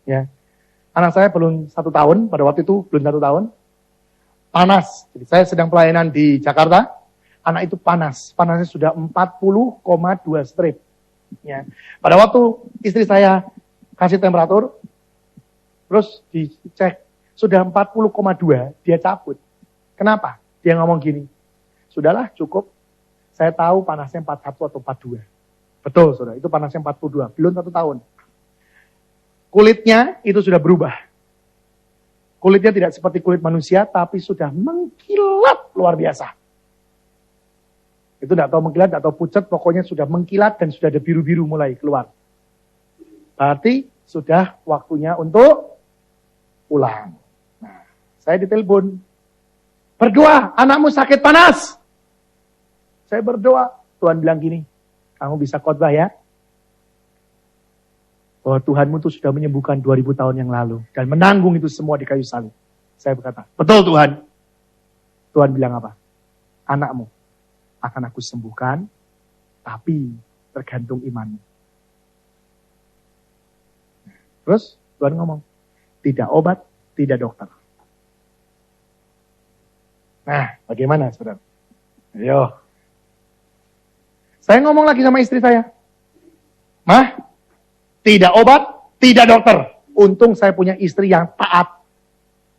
Ya, anak saya belum 1 tahun, pada waktu itu belum 1 tahun. Panas. Jadi saya sedang pelayanan di Jakarta. Anak itu panas. Panasnya sudah 40,2 strip. Ya. Pada waktu istri saya kasih temperatur, terus dicek, sudah 40,2, dia cabut. Kenapa? Dia ngomong gini, sudahlah cukup, saya tahu panasnya 41 atau 42. Betul, saudara, itu panasnya 42, belum 1 tahun. Kulitnya itu sudah berubah. Kulitnya tidak seperti kulit manusia, tapi sudah mengkilat luar biasa. Itu tidak tahu mengkilat, tidak tahu pucat, pokoknya sudah mengkilat dan sudah ada biru-biru mulai keluar. Berarti sudah waktunya untuk pulang. Nah, saya ditelepon. Berdoa, anakmu sakit panas. Saya berdoa. Tuhan bilang gini, kamu bisa khotbah ya. Bahwa Tuhanmu itu sudah menyembuhkan 2000 tahun yang lalu. Dan menanggung itu semua di kayu salib. Saya berkata, betul Tuhan. Tuhan bilang apa? Anakmu akan aku sembuhkan, tapi tergantung imanmu. Terus Tuhan ngomong, tidak obat, tidak dokter. Nah, bagaimana saudara? Ayo. Saya ngomong lagi sama istri saya. Mah, tidak obat, tidak dokter. Untung saya punya istri yang taat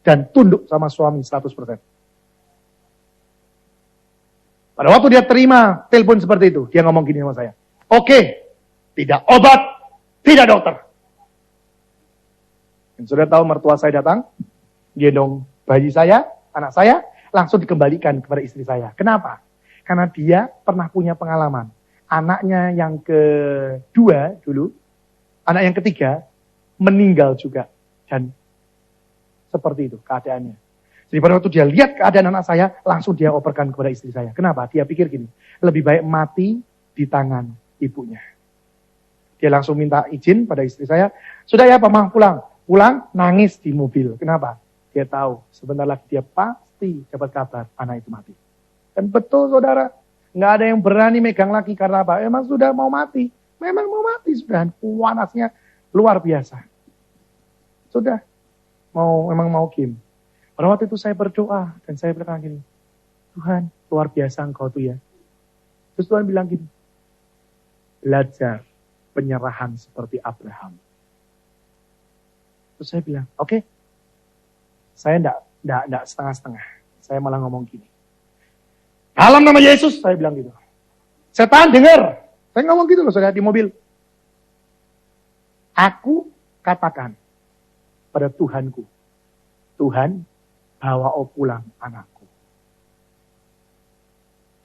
dan tunduk sama suami 100%. Pada waktu dia terima telepon seperti itu, dia ngomong gini sama saya. Oke, tidak obat, tidak dokter. Dan sudah tahu mertua saya datang, gendong bayi saya, anak saya, langsung dikembalikan kepada istri saya. Kenapa? Karena dia pernah punya pengalaman. Anaknya yang kedua dulu, anak yang ketiga, meninggal juga. Dan seperti itu keadaannya. Jadi pada waktu dia lihat keadaan anak saya, langsung dia operkan kepada istri saya. Kenapa? Dia pikir gini, lebih baik mati di tangan ibunya. Dia langsung minta izin pada istri saya, sudah ya Mama pulang. Pulang, nangis di mobil. Kenapa? Dia tahu, sebentar lagi dia pasti dapat kabar anak itu mati. Dan betul saudara, nggak ada yang berani megang lagi karena apa? Emang sudah mau mati. Memang mau mati sudah, panasnya luar biasa. Sudah, memang mau Kim. Pada waktu itu saya berdoa dan saya berkata gini, Tuhan, luar biasa Engkau tuh ya. Terus Tuhan bilang gini, belajar penyerahan seperti Abraham. Terus saya bilang, oke. Saya enggak setengah-setengah. Saya malah ngomong gini. Dalam nama Yesus, saya bilang gitu. Setan dengar. Saya ngomong gitu loh, saudara, di mobil. Aku katakan pada Tuhanku, Tuhan, bawa pulang anakku.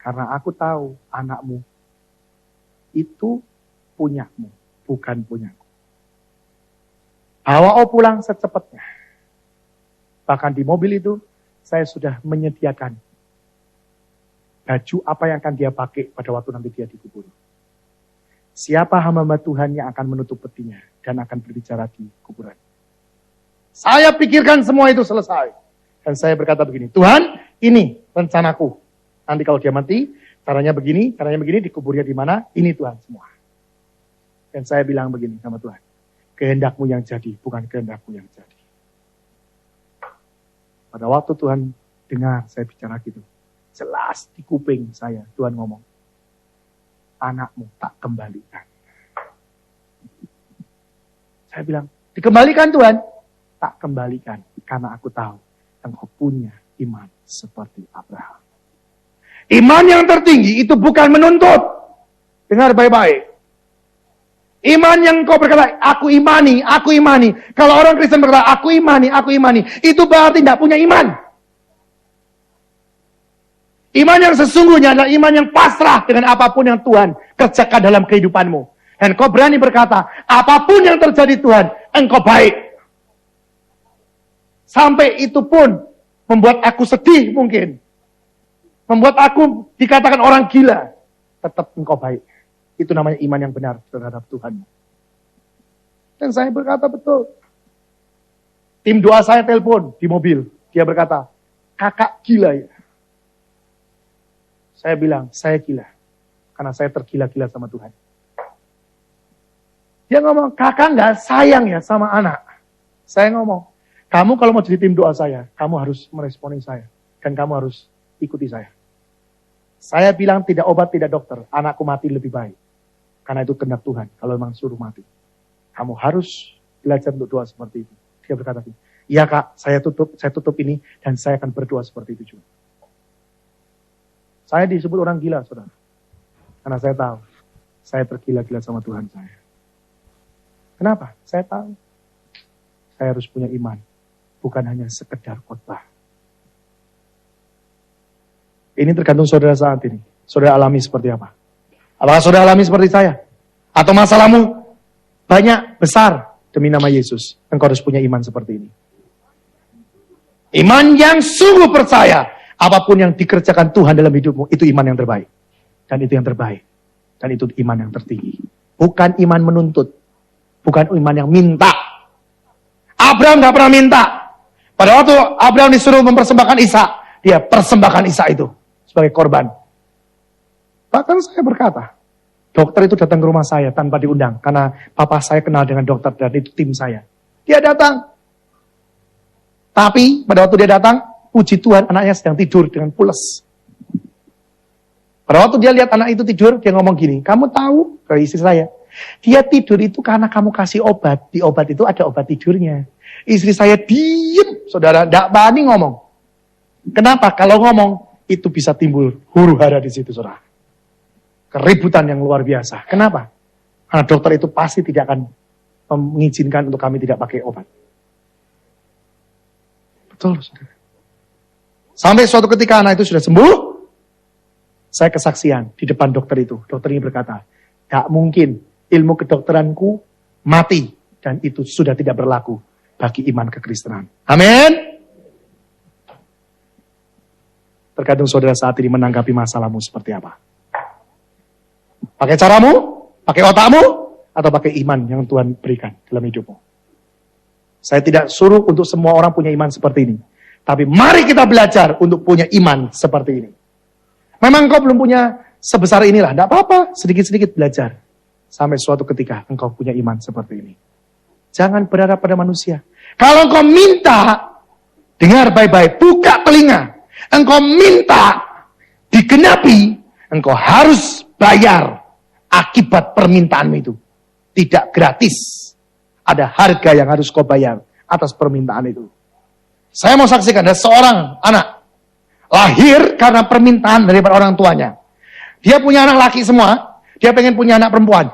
Karena aku tahu anakmu itu punyamu, bukan punyaku. Bawa pulang secepatnya. Bahkan di mobil itu, saya sudah menyediakan baju apa yang akan dia pakai pada waktu nanti dia dikubur. Siapa hamba Tuhan yang akan menutup petinya dan akan berbicara di kuburan. Saya pikirkan semua itu selesai. Dan saya berkata begini, Tuhan, ini rencanaku. Nanti kalau dia mati, caranya begini, dikuburnya di mana, ini Tuhan semua. Dan saya bilang begini sama Tuhan, kehendakmu yang jadi, bukan kehendakku yang jadi. Pada waktu Tuhan dengar saya bicara gitu, jelas di kuping saya, Tuhan ngomong, anakmu tak kembalikan. Saya bilang, dikembalikan Tuhan? Tak kembalikan, karena aku tahu engkau punya iman seperti Abraham. Iman yang tertinggi itu bukan menuntut. Dengar baik-baik. Iman yang kau berkata, aku imani, aku imani. Kalau orang Kristen berkata, aku imani, itu berarti tidak punya iman. Iman yang sesungguhnya adalah iman yang pasrah dengan apapun yang Tuhan kerjakan dalam kehidupanmu. Dan kau berani berkata, apapun yang terjadi Tuhan, engkau baik. Sampai itu pun membuat aku sedih mungkin. Membuat aku dikatakan orang gila. Tetap engkau baik. Itu namanya iman yang benar terhadap Tuhan. Dan saya berkata betul. Tim doa saya telepon di mobil. Dia berkata, kakak gila ya. Saya bilang, saya gila. Karena saya tergila-gila sama Tuhan. Dia ngomong, kakak nggak sayang ya sama anak. Saya ngomong, kamu kalau mau jadi tim doa saya, kamu harus meresponi saya. Dan kamu harus ikuti saya. Saya bilang tidak obat, tidak dokter. Anakku mati lebih baik. Karena itu kehendak Tuhan, kalau memang suruh mati. Kamu harus belajar untuk doa seperti itu. Dia berkata, iya kak, saya tutup ini, dan saya akan berdoa seperti itu juga. Saya disebut orang gila, saudara. Karena saya tahu, saya tergila-gila sama Tuhan saya. Kenapa? Saya tahu. Saya harus punya iman. Bukan hanya sekedar khotbah. Ini tergantung saudara saat ini. Saudara alami seperti apa? Apakah saudara alami seperti saya? Atau masalahmu banyak, besar, demi nama Yesus. Engkau harus punya iman seperti ini. Iman yang sungguh percaya. Apapun yang dikerjakan Tuhan dalam hidupmu, itu iman yang terbaik. Dan itu yang terbaik. Dan itu iman yang tertinggi. Bukan iman menuntut. Bukan iman yang minta. Abraham gak pernah minta. Pada waktu Abraham disuruh mempersembahkan Ishak, dia persembahkan Ishak itu sebagai korban. Bahkan saya berkata, dokter itu datang ke rumah saya tanpa diundang. Karena papa saya kenal dengan dokter dan itu tim saya. Dia datang. Tapi pada waktu dia datang, puji Tuhan anaknya sedang tidur dengan pules. Pada waktu dia lihat anak itu tidur, dia ngomong gini, kamu tahu ke istri saya, dia tidur itu karena kamu kasih obat. Di obat itu ada obat tidurnya. Istri saya diem, saudara, tidak berani ngomong. Kenapa? Kalau ngomong, itu bisa timbul huru-hara di situ, saudara. Keributan yang luar biasa. Kenapa? Karena dokter itu pasti tidak akan mengizinkan untuk kami tidak pakai obat. Betul, saudara. Sampai suatu ketika anak itu sudah sembuh, saya kesaksian di depan dokter itu. Dokter ini berkata, tak mungkin ilmu kedokteranku mati. Dan itu sudah tidak berlaku bagi iman kekristenan. Amin. Tergantung saudara saat ini menanggapi masalahmu seperti apa. Pakai caramu, pakai otakmu, atau pakai iman yang Tuhan berikan dalam hidupmu. Saya tidak suruh untuk semua orang punya iman seperti ini. Tapi mari kita belajar untuk punya iman seperti ini. Memang engkau belum punya sebesar inilah, tidak apa-apa, sedikit-sedikit belajar. Sampai suatu ketika engkau punya iman seperti ini. Jangan berharap pada manusia. Kalau engkau minta, dengar baik-baik, buka telinga. Engkau minta, digenapi, engkau harus bayar akibat permintaanmu itu. Tidak gratis. Ada harga yang harus kau bayar atas permintaan itu. Saya mau saksikan, ada seorang anak lahir karena permintaan daripada orang tuanya. Dia punya anak laki semua, dia pengen punya anak perempuan.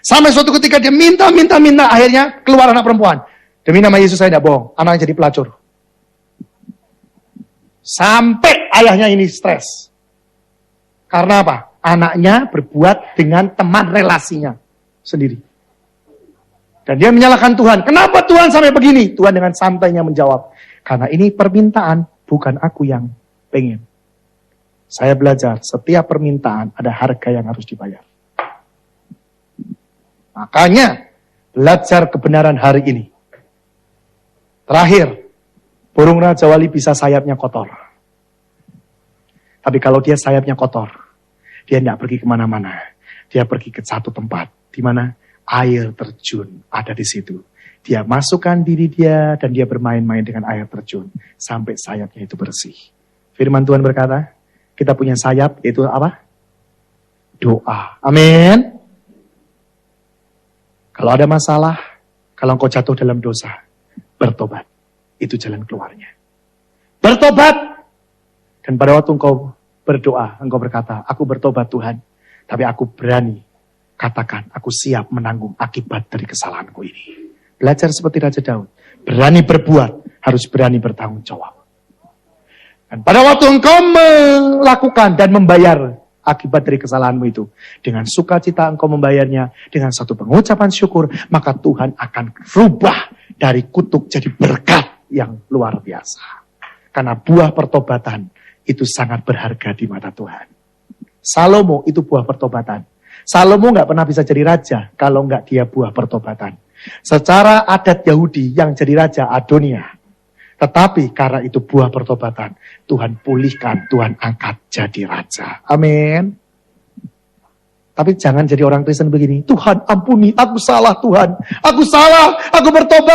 Sampai suatu ketika dia minta, akhirnya keluar anak perempuan. Demi nama Yesus saya tidak bohong, anaknya jadi pelacur. Sampai ayahnya ini stres. Karena apa? Anaknya berbuat dengan teman relasinya sendiri. Dan dia menyalahkan Tuhan. Kenapa Tuhan sampai begini? Tuhan dengan santainya menjawab, karena ini permintaan, bukan aku yang pengen. Saya belajar, setiap permintaan ada harga yang harus dibayar. Makanya, belajar kebenaran hari ini. Terakhir, burung Raja Wali bisa sayapnya kotor. Tapi kalau dia sayapnya kotor, dia tidak pergi kemana-mana. Dia pergi ke satu tempat, di mana air terjun ada di situ. Dia masukkan diri dia dan dia bermain-main dengan air terjun sampai sayapnya itu bersih. Firman Tuhan berkata, kita punya sayap, yaitu apa? Doa. Amin. Kalau ada masalah, kalau engkau jatuh dalam dosa, bertobat. Itu jalan keluarnya. Bertobat. Dan pada waktu engkau berdoa, engkau berkata, aku bertobat Tuhan, tapi aku berani katakan, aku siap menanggung akibat dari kesalahanku ini. Belajar seperti Raja Daud. Berani berbuat, harus berani bertanggung jawab. Dan pada waktu engkau melakukan dan membayar akibat dari kesalahanmu itu, dengan sukacita engkau membayarnya, dengan satu pengucapan syukur, maka Tuhan akan rubah dari kutuk jadi berkat yang luar biasa. Karena buah pertobatan itu sangat berharga di mata Tuhan. Salomo itu buah pertobatan. Salomo nggak pernah bisa jadi raja kalau nggak dia buah pertobatan. Secara adat Yahudi yang jadi raja Adonia. Tetapi karena itu buah pertobatan, Tuhan pulihkan, Tuhan angkat jadi raja. Amin. Tapi jangan jadi orang Kristen begini. Tuhan ampuni, aku salah Tuhan. Aku salah, aku bertobat.